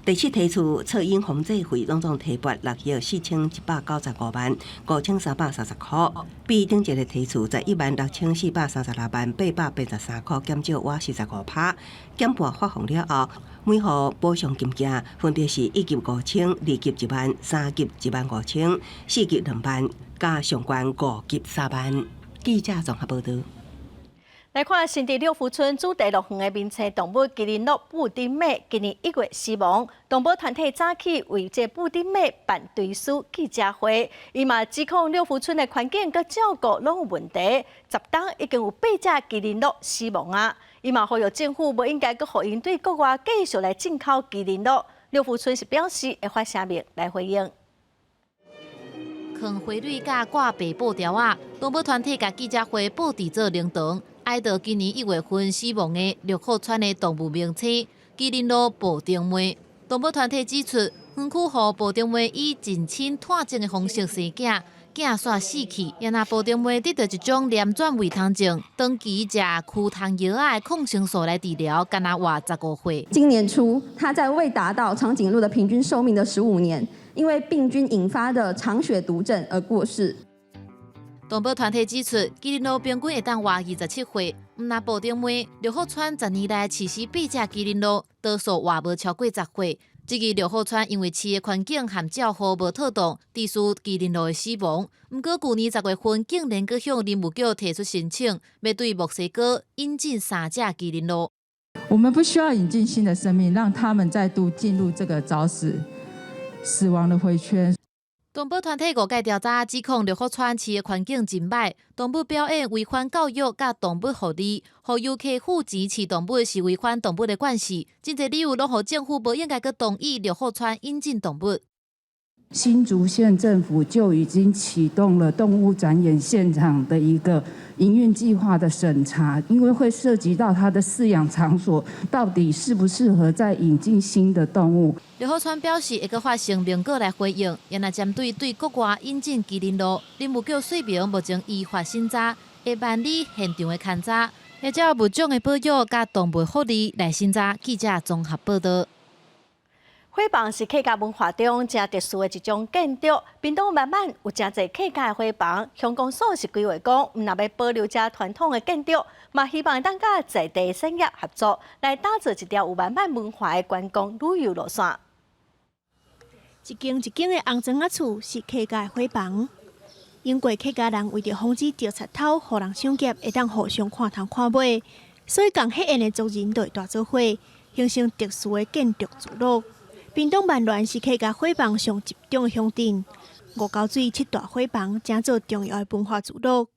Speaker 21: 第7批次测验防治费拢总提拨6亿4195万5330块，比顶一个批次116436万883块减少约45%，减半发放了后，每户补偿金额分别是1级5000、2级1万、3级15000、4级2万，加上悬5级3万。记者综合报道。来看新地六福村主题乐园的名册动物麒麟鹿布丁妹，今年1月死亡。动保团体早起为这布丁妹办追思记者会，伊嘛指控六福村的环境佮照顾拢有问题。10档已经有8只麒麟鹿死亡啊！伊嘛呼吁政府不应该佮互因对国外继续来进口麒麟鹿。六福村是表示会发声明来回应。
Speaker 4: 抗花蕊甲挂白布条啊，动保团体甲记者会布置做灵堂。哀悼今年1月份死亡的鹿口村的动物名册麒麟鹿布丁妹。动保团体指出，园区予布丁妹以近亲探证的方式生囝，囝煞死去，也那布丁妹得到一种连转胃痛症，长期食驱虫药的抗生素来治疗，干那活15岁。
Speaker 7: 今年初，他在未达到长颈鹿的平均寿命的15年，因为病菌引发的肠血毒症而过世。
Speaker 4: 动保团体指出，麒麟鹿平均会当活27岁，毋那布丁妹，鹿口村10年来饲死8只麒麟鹿，多数活无超过10岁。这个鹿口村因为饲的环境和照护无妥当，致使麒麟鹿的死亡。不过去年10月份，竟然阁向林务局提出申请，要对墨西哥引进3只麒麟鹿。
Speaker 8: 我们不需要引进新的生命，让他们再度进入这个早死亡的回圈。
Speaker 4: 动保团体5届调查指控鹿口村饲的环境真歹，动物表演违反教育甲动物福利，互游客付钱饲动物是违反动物的惯势，真侪理由拢互政府无应该去同意鹿口村引进动物。
Speaker 8: 新竹县政府就已经启动了动物展演现场的一个营运计划的审查，因为会涉及到它的饲养场所到底适不适合再引进新的动物。
Speaker 4: 鹿口村表示会阁发声明稿来回应，也那针对国外引进麒麟鹿，林务局说明目前依法审查，会办理现场的勘查，也照物种的保育甲动物福利来审查。记者综合报道。
Speaker 1: 火房是客家文化中真特殊的一种建筑，屏东慢慢有真侪客家的火房。乡公所是规划讲，若要保留这传统的建筑，嘛希望当甲在地产业合作，来打造一条有慢慢文化的观光旅游路线。
Speaker 10: 一间一间的红砖仔厝是客家的火房，因过客家人为着防止掉贼头，互人抢劫，会当互相看头看尾，所以共黑烟的族人就会大做伙，形成特殊的建筑聚落。屏东万峦是客家火房上集中的乡镇，五沟水7大火房成做重要的文化聚落。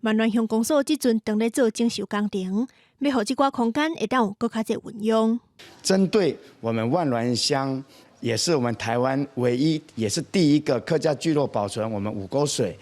Speaker 10: 万峦乡公所即阵正在做整修工程，要让这寡空间会当有更较侪运用。
Speaker 11: 针对我们万峦乡
Speaker 9: 也是我们台湾唯一，也是第一个客家聚落保存我们五沟水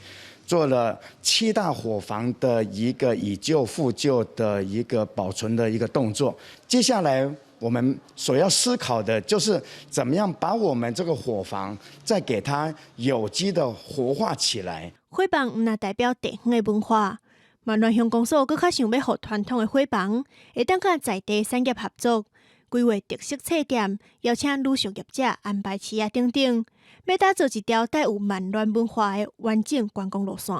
Speaker 9: 做了7大伙房的一个以旧复旧的一个保存的一个动作。接下来我们所要思考的就是怎么样把我们这个伙房再给它有机的活化起来。
Speaker 10: 伙房唔那代表地方的文化，嘛南乡公所更较想要互传统的伙房会当甲在地产业合作，规划特色册店，邀请旅宿业者安排市啊等等，要打造一条带有闽南文化的完整观光路线。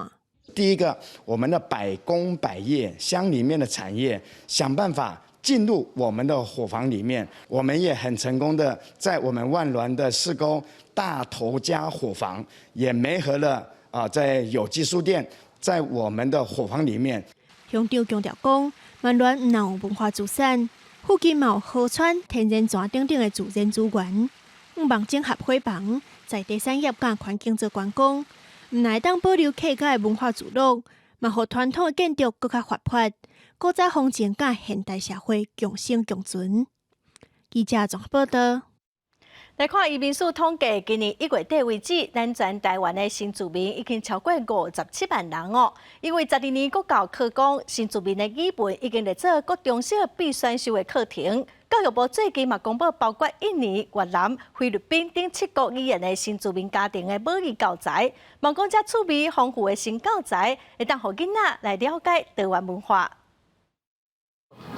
Speaker 9: 第一个，我们的百工百业乡里面的产业，想办法进入我们的伙房里面。我们也很成功的在我们万峦的4沟大头家伙房也媒合了在有机书店，在我们的伙房里面。
Speaker 10: 乡长强调讲，万峦唔有文化资产，附近嘛有河川、天然泉等等的自然资源，唔望整合伙房，在地产业甲环境做观光，唔会当保留客家的文化聚落，嘛互传统的建筑更较活泼，古早风情甲现代社会共生共存。记者综合报道。
Speaker 1: 来看移民署统计，今年1月底为止，咱全台湾的新住民已经超过57万人哦。因为12年国教课纲，新住民的语文已经列做各中小必选修的课程。教育部最近嘛公布，包括印尼、越南、菲律宾等7国语言的新住民家庭的母语教材，望讲这趣味丰富的新教材，会当互囡仔来了解台湾文化。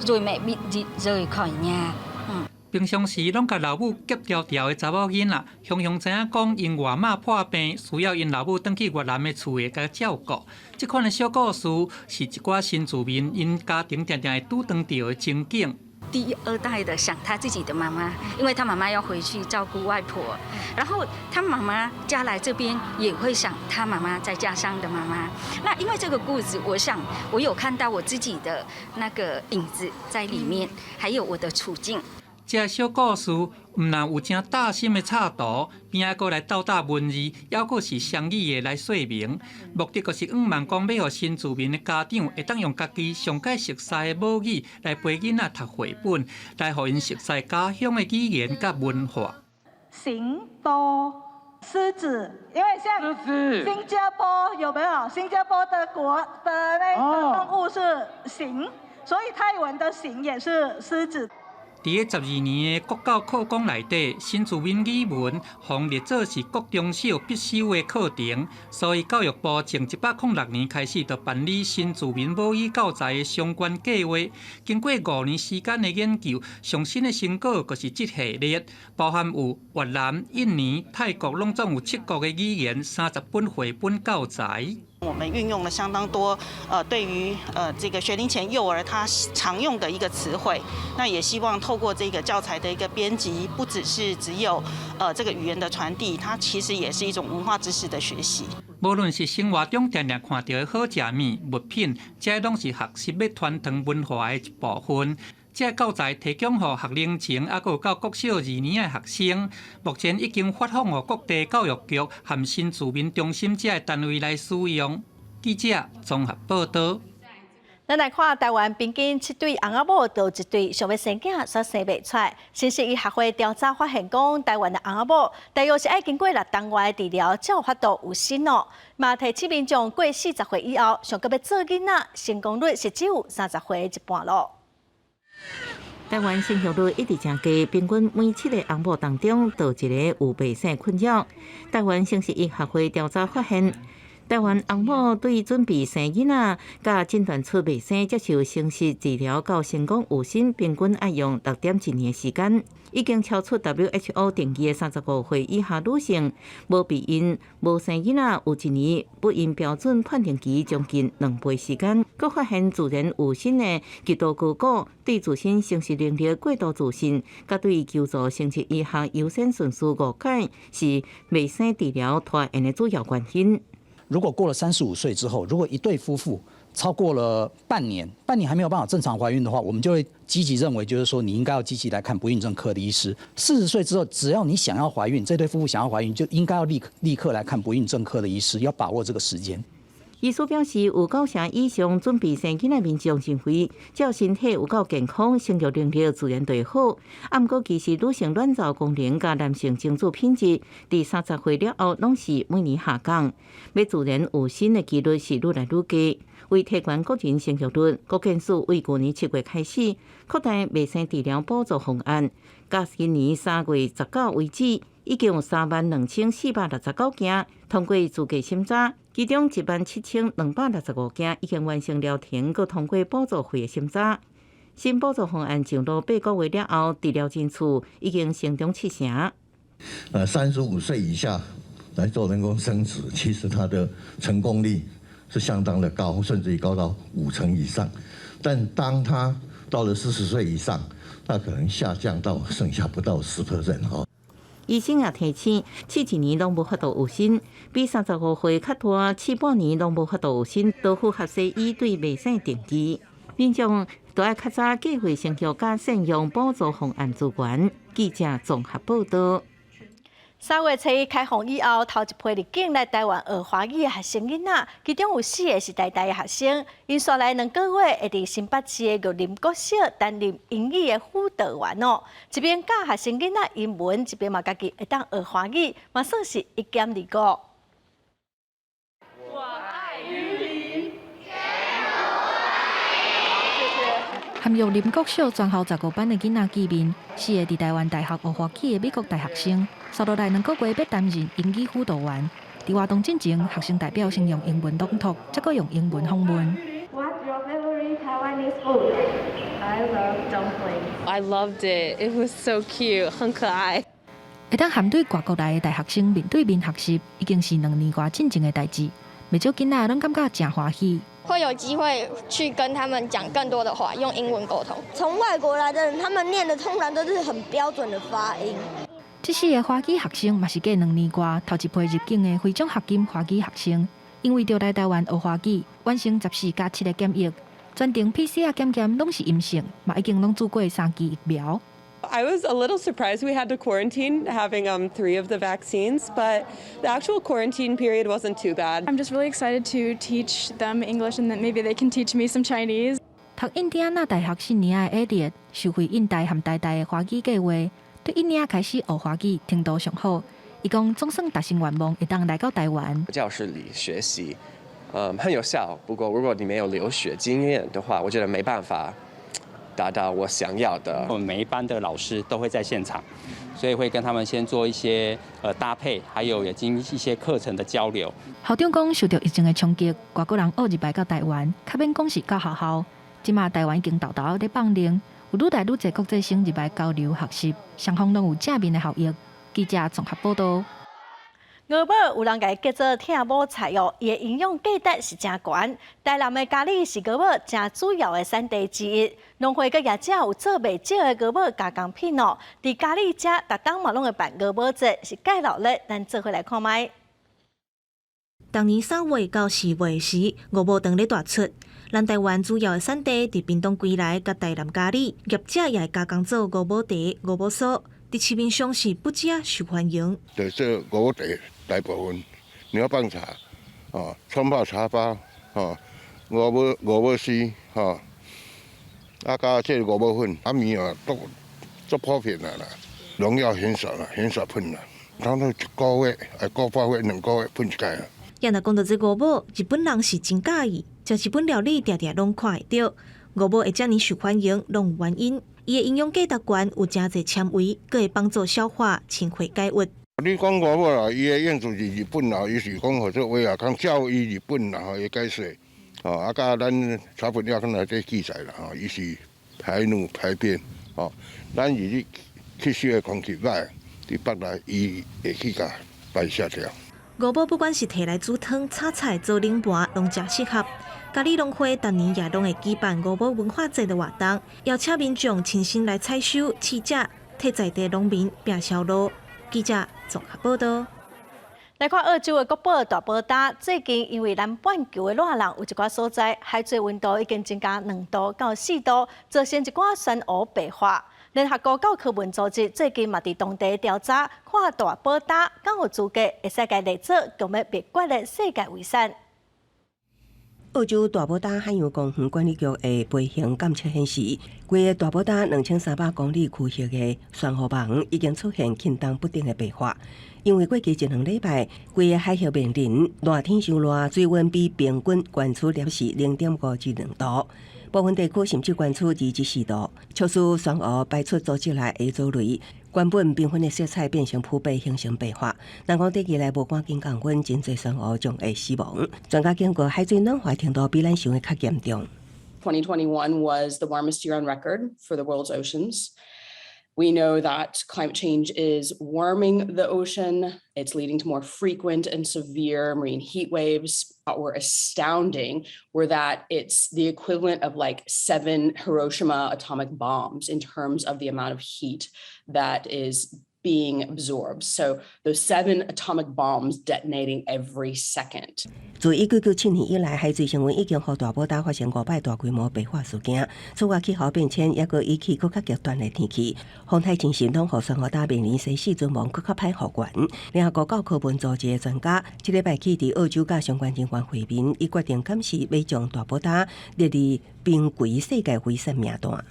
Speaker 11: rồi mẹ bị rời khỏi nhà。
Speaker 12: 平常时拢甲老母急条条的查某囡仔，雄雄知影讲因外妈破病，需要因老母转去越南的厝诶甲照顾。这款的小故事是一寡新住民因家庭常常会拄当到的情景。
Speaker 11: 第2代的想他自己的妈妈，因为他妈妈要回去照顾外婆，然后他妈妈嫁来这边也会想他妈妈在家乡的妈妈。那因为这个故事，我想我有看到我自己的那个影子在里面，还有我的处境。
Speaker 12: 这小故事唔但有正大心的插图，边仔阁来斗打文字，还阁是双语的来说明。目的就是望讲要互新住民的家长会当用家己上解熟悉的母语来陪囡仔读绘本，来互因熟悉家乡的语言甲文化。
Speaker 13: 行多狮子，因为像新加坡有没有？新加坡的那个动物是行，所以泰文的行也是狮子。
Speaker 12: 伫个12年的国教课纲内底，新住民语文红列做是国中小必修的课程，所以教育部从106年开始就办理新住民母语教材的相关计划。经过5年时间的研究，上新的成果就是这系列，包含有越南、印尼、泰国，拢总有7国的语言30本绘本教材。
Speaker 14: 我们运用了相当多对于这个学龄前幼儿他常用的一个词汇，那也希望透过这个教材的一个编辑，不只有这个语言的传递，它其实也是一种文化知识的学习。
Speaker 12: 无论是生活中常常看到的好食物、物品，这拢是学习要传承文化的一部分。这教材提供予学龄前还有到国小2年的学生，目前已经发放予各地教育局和新住民中心这个单位来使用。记者综合报道。
Speaker 1: 咱来看台湾平均7对翁仔某就1对想要生囝却生袂出来。新式医学会调查发现，讲台湾的翁仔某大约是爱经过6档外的治疗，才有法度有生哦。嘛提醒民众过40岁以后，想要做囡仔，成功率是只有30岁一半咯。
Speaker 6: 台湾生育率一直增加，平均每7个翁某当中，就1个有袂生困扰。台湾生殖医学会调查发现，台湾翁某对准备生囡仔、甲诊断出袂生、接受生殖治疗到成功有生，平均爱用6.1年时间，已经超出 WHO 定义的35岁以下女性无避孕、无生囡仔有1年不孕标准判定期将近2倍时间。佮发现自然有生的极度高估，对自身生殖能力过度自信，佮对求助生殖医学优先顺序误解，是未生治疗拖延的主要原因。
Speaker 26: 如果过了35岁之后，如果一对夫妇超过了半年还没有办法正常怀孕的话，我们就会积极认为，就是说你应该要积极来看不孕症科的医师。40岁之后，只要你想要怀孕，这对夫妇想要怀孕，就应该要立刻来看不孕症科的医师，要把握这个时间。
Speaker 6: 医师表示，有90%以上准备生囡仔民众认为，只要身体有够健康，生育能力自然就会好。啊，毋过其实女性卵巢功能甲男性精子品质，伫30岁了后拢是每年下降，要自然有新的几率是愈来愈低。为提悬个人生育率，国健署为去年7月开始扩大未生治疗补助方案，到今年3月19为止，已经有32469件通过资格审查，其中17265件已经完成了填，佮通过补助费的审查。新补助方案上路8个月了后，治疗人次已经成长7成。
Speaker 15: 35岁以下来做人工生殖，其实它的成功率是相当的高，甚至于高到50%以上。但当他到了40岁以上，那可能下降到剩下不到10%哈。
Speaker 6: 医生也提醒，试一年拢无法度有薪，比35岁较大试半年拢无法度有薪，都符合西医对未生定义。民众都要较早计划生育甲善用补助方案资源。记者综合报道。
Speaker 1: 3月初开放以后，头一批入境来台湾学华语的学生囡仔，其中有4个是台大的学生。因刷来2个月，会伫新北市的玉林国小担任英语的辅导员哦。一边教学生囡仔英文，一边嘛家己会当学华语，嘛算是一兼二顾。我爱玉林。
Speaker 16: 含玉林国小全校15班的囡仔见面，4个伫台湾大学学华语的美国大学生，刷落来2个月要担任英语辅導員。伫活動進前，學生代表先用英文朗讀，再佫用英文訪問。
Speaker 17: What's your favorite Taiwanese food? I love dumplings.
Speaker 18: I loved it. It was so cute. 很可愛。
Speaker 16: 會當含對外國來的大學生面對面學習，已經是2年外進前的代誌。未少囡仔攏感覺真歡喜。
Speaker 19: 会有机会去跟他们讲更多的话，用英文沟通。从外国来的人，他们念的通常都是很标准的发音。
Speaker 16: 这4个华语学生嘛是隔2年外头一批入境的非奖学金华语学生，因为要来台湾学华语，完成14+7的检疫，全程 PCR 检验拢是阴性，嘛已经拢做过3剂疫苗。
Speaker 18: I was a little surprised we had to quarantine, having 3 of the vaccines, but the actual quarantine period wasn't too bad.
Speaker 20: I'm just really excited to teach them English and that maybe they can teach me some Chinese.
Speaker 16: 读印第安纳大学4年的艾丽，受惠印大和台大的华语计划，对1年开始学华语程度上好。伊讲总算达成愿望，会当来到台湾。
Speaker 27: 教室里学习，很有效。不过如果你没有留学经验的话，我觉得没办法达到我想要的。
Speaker 28: 我们每一班的老师都会在现场，所以会跟他们先做一些搭配，还有也经一些课程的交流。
Speaker 16: 校长讲，受到疫情的冲击，外国人学入来到台湾，较免讲是到学校。即马台湾已经豆豆咧放零，有愈来愈侪国际生入来交流学习，双方拢有正面的效益。记者综合报道。
Speaker 1: 鹅母有人家叫做听母菜哦，伊的营养价值是真高。台南的咖喱是鹅母真主要的产地之一。农会佮业者有做袂少的鹅母加工品哦。伫咖喱遮，逐当嘛拢会办鹅母节，是介热闹。咱做伙来看卖。
Speaker 29: 当年3月到4月时，鹅母当咧大出。咱台湾主要的产地伫屏东归来甲台南咖喱，业者也会加工做鹅母茶、鹅母酥，伫市面上是不止受欢迎。
Speaker 30: 就是鹅母茶大部分，牛蒡茶，冲泡茶包，鹅母丝，加这鹅母粉，面都普遍啦，农药很少啦，很少喷啦，差不多1个月、1个半月、2个月喷一届啊。
Speaker 29: 也若讲到这鹅母，日本人是真介意。食日本料理，常常拢看会到。鹅母会遮尔受欢迎，拢有原因。伊的营养价值高，有真侪纤维，佫会帮助消化、清血解郁。
Speaker 30: 你讲鹅母啦，伊的用处是日本啦，伊是讲或者话啊，讲教育日本啦，伊解说，甲咱茶粉料可能这记载啦，伊是排怒排便，咱如吸收的空气歹，伫腹内伊会去甲排泄掉。
Speaker 29: 鹅母不管是摕来煮汤、炒菜、做冷盘，拢真适合。咖喱农会逐年也拢会举办鹅母文化节的活动，邀请民众亲身来采收、试食，替在地农民拼销路。记者综合报道。
Speaker 1: 来看澳洲的国宝大宝塔，最近因为南半球的热浪，有一寡所在海水温度已经增加2度到4度，造成一寡山湖白化。联合国教科文组织最近嘛伫当地调查，看大宝塔敢有资格会使甲列作强要灭绝的世界遗产。
Speaker 2: 澳洲大埔呾海洋公园管理局的飞行监测显示，规个大埔呾2300公里区域的珊瑚网已经出现轻重不定的白化。因为过去1、2礼拜，规个海峡面临热天伤热，水温比平均悬出摄氏0.5至2度，部分地区甚至悬出2至4度，促使珊瑚排出组织内的藻类。原本缤纷的色彩变成扑白，形成白化。人讲短期内无赶紧降温，真侪珊瑚将会死亡。专家警告，海水暖化程度比咱想的较严重。
Speaker 3: 2021 was the warmest year on record for the world's oceans. We know that climate change is warming the ocean. It's leading to more frequent and severe marine heat waves. What were astounding were that it's the equivalent of like 7 Hiroshima atomic bombs in terms of the amount of heat that is being absorbed. So those 7 atomic bombs detonating every second.
Speaker 2: 自1997年以来，海水升温已经让大埔呾发生5摆大规模白化事件。此外，气候变迁也佫引起更较极端的天气，风台真神拢让珊瑚呾面临生死存亡更较歹复原。联合国教科文组织的专家，这礼拜起伫澳洲甲相关人员会面，伊决定监视要将大埔呾列入濒危世界遗产名单。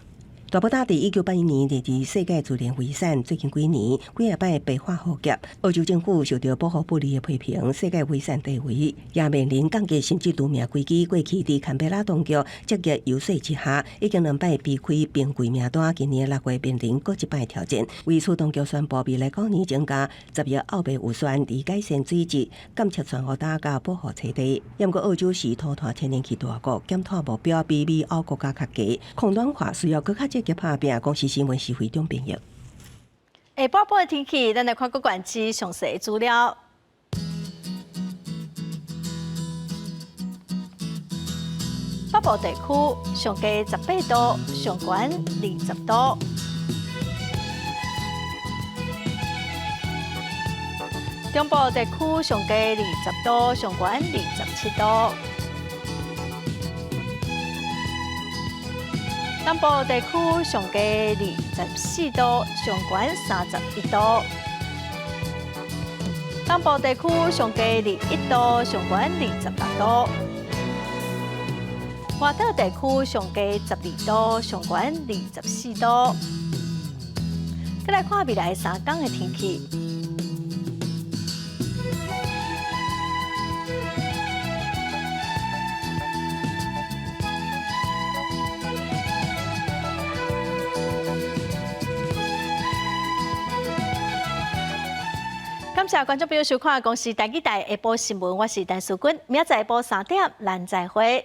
Speaker 2: 大埔呾伫1981年列入世界自然遗产，最近几年几啊摆白化浩劫，澳洲政府受到保护不力的批评，世界遗产地位也面临降级甚至除名危机。过去伫堪培拉当局积极游说之下，已经2摆避开濒危名单，今年6月面临搁一摆挑战。为此，当局宣布未来9年增加10亿澳币预算，以改善水质、监测珊瑚呾甲保护栖地。不过，澳洲是土团天然气大国，检讨目标比美欧国家较低，抗暖化需要更较积极拍拼。公司新闻是非常重要。
Speaker 1: 下晡晡的天气，咱来看各县市详细资料。北部地区上低18度，上悬20度。中部地区上低20度，上悬27度。南部地区上低24度，上悬31度。东部地区上低21度，上悬26度。外岛地区上低12度，上悬24度。再来看未来3天的天气。感谢观众朋友收看《公视台语台下晡新闻》，我是陈淑君，明仔载下晡3点，咱再会。